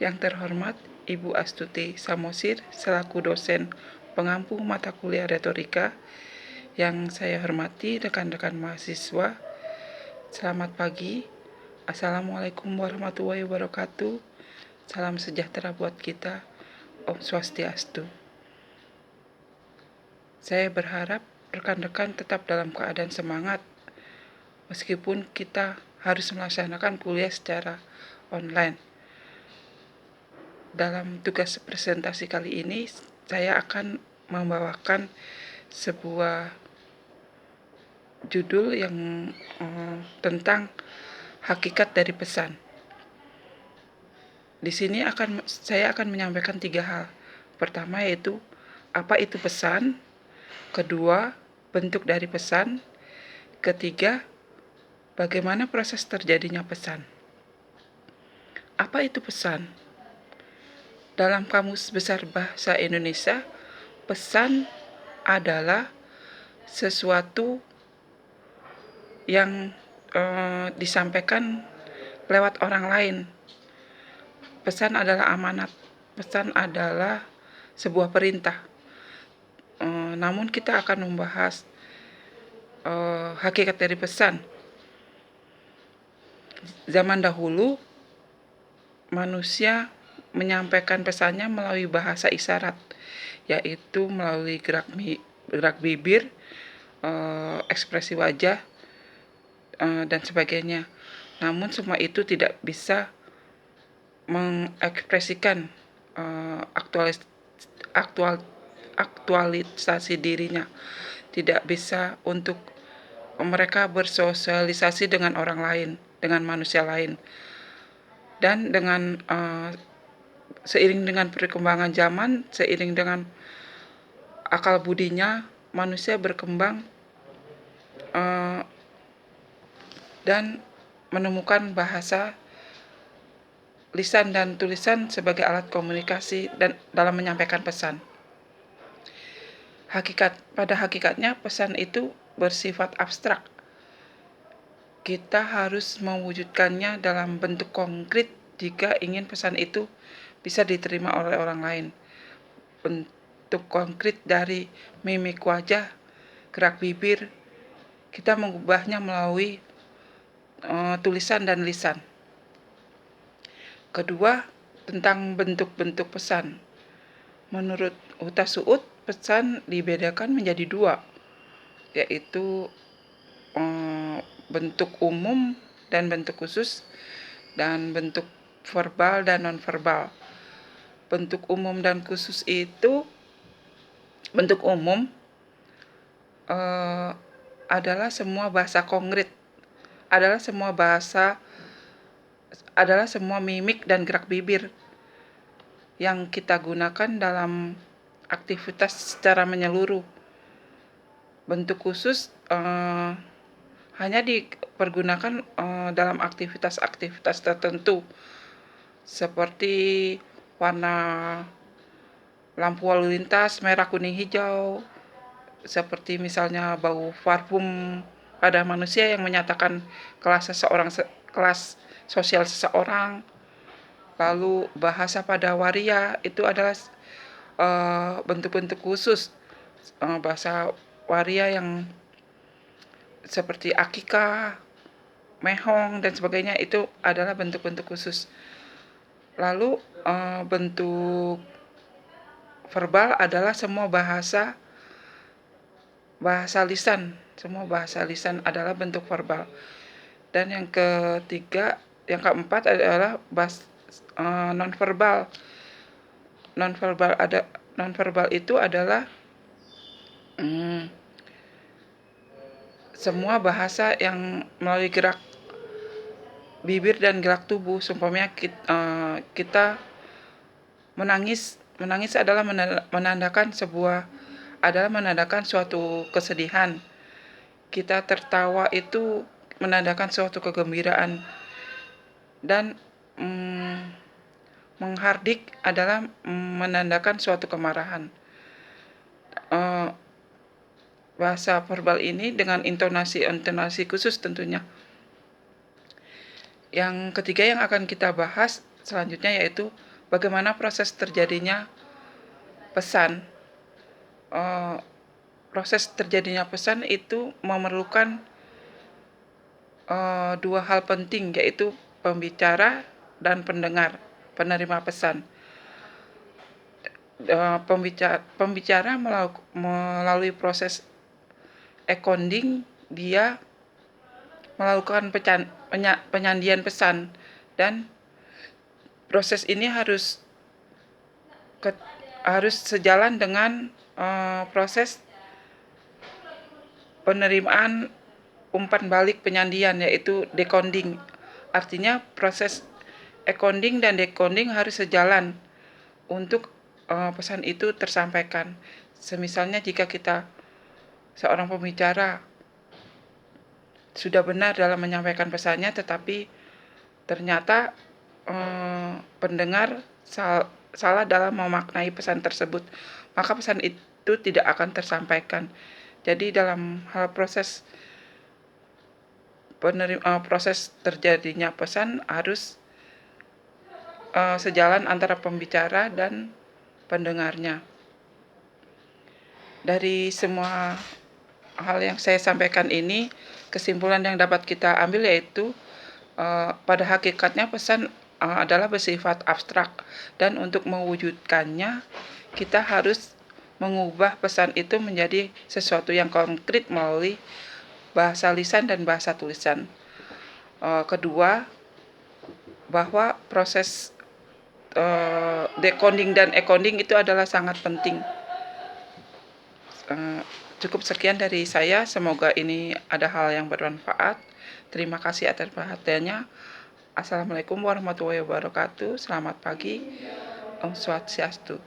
Yang terhormat Ibu Astuti Samosir selaku dosen pengampu mata kuliah retorika. Yang saya hormati rekan-rekan mahasiswa, selamat pagi. Assalamualaikum warahmatullahi wabarakatuh. Salam sejahtera buat kita. Om Swastiastu. Saya berharap rekan-rekan tetap dalam keadaan semangat meskipun kita harus melaksanakan kuliah secara online. Dalam tugas presentasi kali ini, saya akan membawakan sebuah judul yang tentang hakikat dari pesan. Di sini saya akan menyampaikan 3 hal. Pertama yaitu apa itu pesan, kedua bentuk dari pesan, ketiga bagaimana proses terjadinya pesan. Apa itu pesan? Dalam Kamus Besar Bahasa Indonesia, pesan adalah sesuatu yang disampaikan lewat orang lain. Pesan adalah amanat. Pesan adalah sebuah perintah. Namun kita akan membahas hakikat dari pesan. Zaman dahulu, manusia menyampaikan pesannya melalui bahasa isyarat, yaitu melalui gerak bibir, ekspresi wajah, dan sebagainya. Namun semua itu tidak bisa mengekspresikan aktualisasi dirinya, tidak bisa untuk mereka bersosialisasi dengan orang lain, dengan manusia lain. Dan dengan seiring dengan perkembangan zaman, seiring dengan akal budinya, manusia berkembang dan menemukan bahasa lisan dan tulisan sebagai alat komunikasi dan dalam menyampaikan pesan. Pada hakikatnya pesan itu bersifat abstrak. Kita harus mewujudkannya dalam bentuk konkret jika ingin pesan itu bisa diterima oleh orang lain. Bentuk konkret dari mimik wajah, gerak bibir, kita mengubahnya melalui tulisan dan lisan. Kedua, tentang bentuk-bentuk pesan. Menurut Huta Suud, pesan dibedakan menjadi 2, yaitu bentuk umum dan bentuk khusus, dan bentuk verbal dan non-verbal. Bentuk umum dan khusus itu, bentuk umum adalah semua bahasa konkret, adalah semua mimik dan gerak bibir yang kita gunakan dalam aktivitas secara menyeluruh. Bentuk khusus hanya dipergunakan dalam aktivitas-aktivitas tertentu, seperti warna lampu lalu lintas merah, kuning, hijau, seperti misalnya bau parfum pada manusia yang menyatakan kelas sosial seseorang. Lalu bahasa pada waria itu adalah bentuk-bentuk khusus. Bahasa waria yang seperti akikah, mehong, dan sebagainya itu adalah bentuk-bentuk khusus. Lalu bentuk verbal adalah semua bahasa lisan. Semua bahasa lisan adalah bentuk verbal. Dan yang keempat adalah non-verbal. Non-verbal itu adalah semua bahasa yang melalui gerak bibir dan gerak tubuh. Seumpamanya kita menangis adalah menandakan suatu kesedihan. Kita tertawa itu menandakan suatu kegembiraan. Dan menghardik adalah menandakan suatu kemarahan. Bahasa verbal ini dengan intonasi khusus tentunya. Yang ketiga yang akan kita bahas selanjutnya yaitu bagaimana proses terjadinya pesan. Proses terjadinya pesan itu memerlukan dua hal penting, yaitu pembicara dan pendengar, penerima pesan. Pembicara melalui proses encoding, dia melakukan penyandian pesan, dan proses ini harus sejalan dengan proses penerimaan umpan balik penyandian, yaitu decoding. Artinya proses encoding dan decoding harus sejalan untuk pesan itu tersampaikan. Semisalnya jika kita seorang pembicara sudah benar dalam menyampaikan pesannya, tetapi ternyata pendengar salah dalam memaknai pesan tersebut, maka pesan itu tidak akan tersampaikan. Jadi dalam hal proses terjadinya pesan harus sejalan antara pembicara dan pendengarnya. Dari semua hal yang saya sampaikan ini, kesimpulan yang dapat kita ambil yaitu pada hakikatnya pesan adalah bersifat abstrak, dan untuk mewujudkannya kita harus mengubah pesan itu menjadi sesuatu yang konkret melalui bahasa lisan dan bahasa tulisan. Kedua, bahwa proses decoding dan encoding itu adalah sangat penting. Cukup sekian dari saya, semoga ini ada hal yang bermanfaat. Terima kasih atas perhatiannya. Assalamualaikum warahmatullahi wabarakatuh. Selamat pagi. Om Swastiastu.